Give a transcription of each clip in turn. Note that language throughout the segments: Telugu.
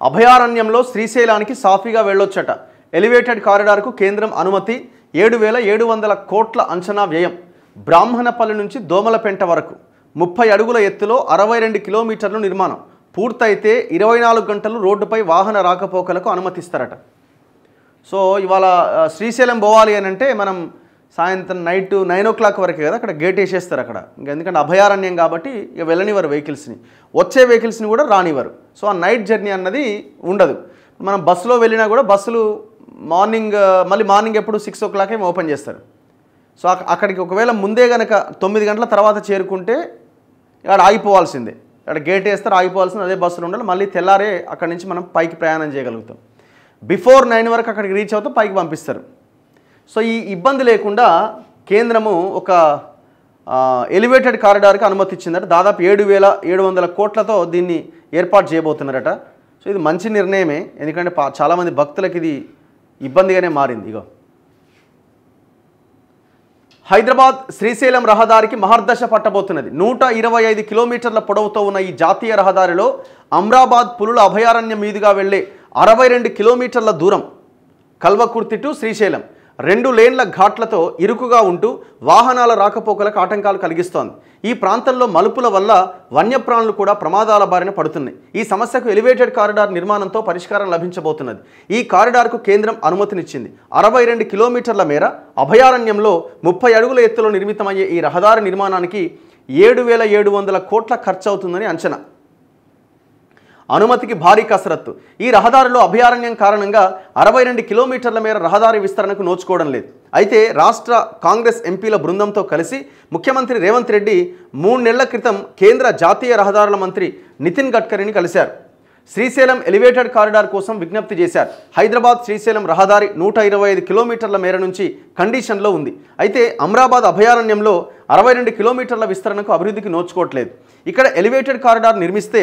అభయారణ్యంలో శ్రీశైలానికి సాఫీగా వెళ్ళొచ్చట. ఎలివేటెడ్ కారిడార్కు కేంద్రం అనుమతి. 7,700 కోట్ల అంచనా వ్యయం. బ్రాహ్మణపల్లి నుంచి దోమలపెంట వరకు 30 అడుగుల ఎత్తులో 62 కిలోమీటర్లు నిర్మాణం. పూర్తయితే 24 గంటలు రోడ్డుపై వాహన రాకపోకలకు అనుమతిస్తారట. సో ఇవాళ శ్రీశైలం పోవాలి అని అంటే మనం సాయంత్రం నైట్ 9 o'clock వరకే కదా అక్కడ గేట్ వేసేస్తారు అక్కడ. ఇంకా ఎందుకంటే అభయారణ్యం కాబట్టి ఇక వెళ్ళనివ్వరు వెహికల్స్ని, వచ్చే వెహికల్స్ని కూడా రానివ్వరు. సో ఆ నైట్ జర్నీ అన్నది ఉండదు. మనం బస్సులో వెళ్ళినా కూడా బస్సులు మార్నింగ్ ఎప్పుడు 6 o'clock ఓపెన్ చేస్తారు. సో అక్కడికి ఒకవేళ ముందే కనుక 9 గంటల తర్వాత చేరుకుంటే ఇక్కడ ఆగిపోవాల్సిందే. ఇక్కడ గేట్ వేస్తారు, ఆగిపోవాల్సింది, అదే బస్సులో ఉండాలి. మళ్ళీ తెల్లారే అక్కడి నుంచి మనం పైకి ప్రయాణం చేయగలుగుతాం. బిఫోర్ 9 వరకు అక్కడికి రీచ్ అవుతాం, పైకి పంపిస్తారు. సో ఈ ఇబ్బంది లేకుండా కేంద్రము ఒక ఎలివేటెడ్ కారిడార్కి అనుమతి ఇచ్చిందట. దాదాపు 7,700 కోట్లతో దీన్ని ఏర్పాటు చేయబోతున్నారట. సో ఇది మంచి నిర్ణయమే, ఎందుకంటే చాలామంది భక్తులకు ఇది ఇబ్బందిగానే మారింది. ఇగో హైదరాబాద్ శ్రీశైలం రహదారికి మహర్దశ పట్టబోతున్నది. 125 కిలోమీటర్ల పొడవుతో ఉన్న ఈ జాతీయ రహదారిలో అమ్రాబాద్ పులుల అభయారణ్యం మీదుగా వెళ్లే 62 కిలోమీటర్ల దూరం కల్వకుర్తి టు శ్రీశైలం 2 లేన్ల ఘాట్లతో ఇరుకుగా ఉంటూ వాహనాల రాకపోకలకు ఆటంకాలు కలిగిస్తోంది. ఈ ప్రాంతంలో మలుపుల వల్ల వన్యప్రాణులు కూడా ప్రమాదాల బారిన పడుతున్నాయి. ఈ సమస్యకు ఎలివేటెడ్ కారిడార్ నిర్మాణంతో పరిష్కారం లభించబోతున్నది. ఈ కారిడార్కు కేంద్రం అనుమతినిచ్చింది. 62 కిలోమీటర్ల మేర అభయారణ్యంలో 30 అడుగుల ఎత్తులో నిర్మితమయ్యే ఈ రహదారి నిర్మాణానికి 7,700 కోట్ల ఖర్చు అవుతుందని అంచనా. అనుమతికి భారీ కసరత్తు. ఈ రహదారిలో అభయారణ్యం కారణంగా 62 కిలోమీటర్ల మేర రహదారి విస్తరణకు నోచుకోవడం లేదు. అయితే రాష్ట్ర కాంగ్రెస్ ఎంపీల బృందంతో కలిసి ముఖ్యమంత్రి రేవంత్ రెడ్డి 3 నెలల క్రితం కేంద్ర జాతీయ రహదారుల మంత్రి నితిన్ గడ్కరీని కలిశారు. శ్రీశైలం ఎలివేటెడ్ కారిడార్ కోసం విజ్ఞప్తి చేశారు. హైదరాబాద్ శ్రీశైలం రహదారి 125 కిలోమీటర్ల మేర నుంచి కండిషన్లో ఉంది. అయితే అమ్రాబాద్ అభయారణ్యంలో 62 కిలోమీటర్ల విస్తరణకు అభివృద్ధికి నోచుకోవట్లేదు. ఇక్కడ ఎలివేటెడ్ కారిడార్ నిర్మిస్తే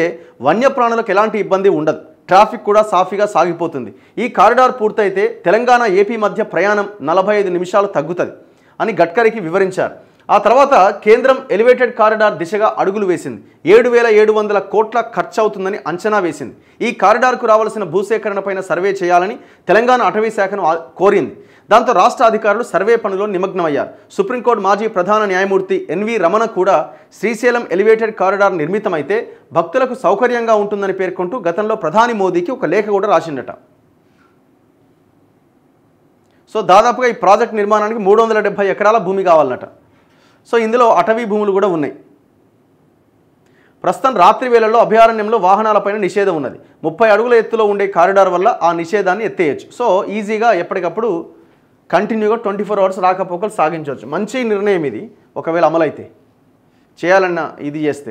వన్యప్రాణులకు ఎలాంటి ఇబ్బంది ఉండదు, ట్రాఫిక్ కూడా సాఫీగా సాగిపోతుంది. ఈ కారిడార్ పూర్తయితే తెలంగాణ ఏపీ మధ్య ప్రయాణం 45 నిమిషాలు తగ్గుతుంది అని గడ్కరీకి వివరించారు. ఆ తర్వాత కేంద్రం ఎలివేటెడ్ కారిడార్ దిశగా అడుగులు వేసింది. 7,700 కోట్ల ఖర్చు అవుతుందని అంచనా వేసింది. ఈ కారిడార్కు రావాల్సిన భూసేకరణపైన సర్వే చేయాలని తెలంగాణ అటవీ శాఖను కోరింది. దాంతో రాష్ట్ర అధికారులు సర్వే పనిలో నిమగ్నమయ్యారు. సుప్రీంకోర్టు మాజీ ప్రధాన న్యాయమూర్తి ఎన్వి రమణ కూడా శ్రీశైలం ఎలివేటెడ్ కారిడార్ నిర్మితమైతే భక్తులకు సౌకర్యంగా ఉంటుందని పేర్కొంటూ గతంలో ప్రధాని మోదీకి ఒక లేఖ కూడా రాసిండట. సో దాదాపుగా ఈ ప్రాజెక్ట్ నిర్మాణానికి 370 ఎకరాల భూమి కావాలన్నట. సో ఇందులో అటవీ భూములు కూడా ఉన్నాయి. ప్రస్తుతం రాత్రి వేళల్లో అభయారణ్యంలో వాహనాలపైన నిషేధం ఉన్నది. 30 అడుగుల ఎత్తులో ఉండే కారిడార్ వల్ల ఆ నిషేధాన్ని ఎత్తేయచ్చు. సో ఈజీగా ఎప్పటికప్పుడు కంటిన్యూగా 24 hours రాకపోకలు సాగించవచ్చు. మంచి నిర్ణయం ఇది ఒకవేళ అమలైతే, చేయాలన్న ఇది చేస్తే.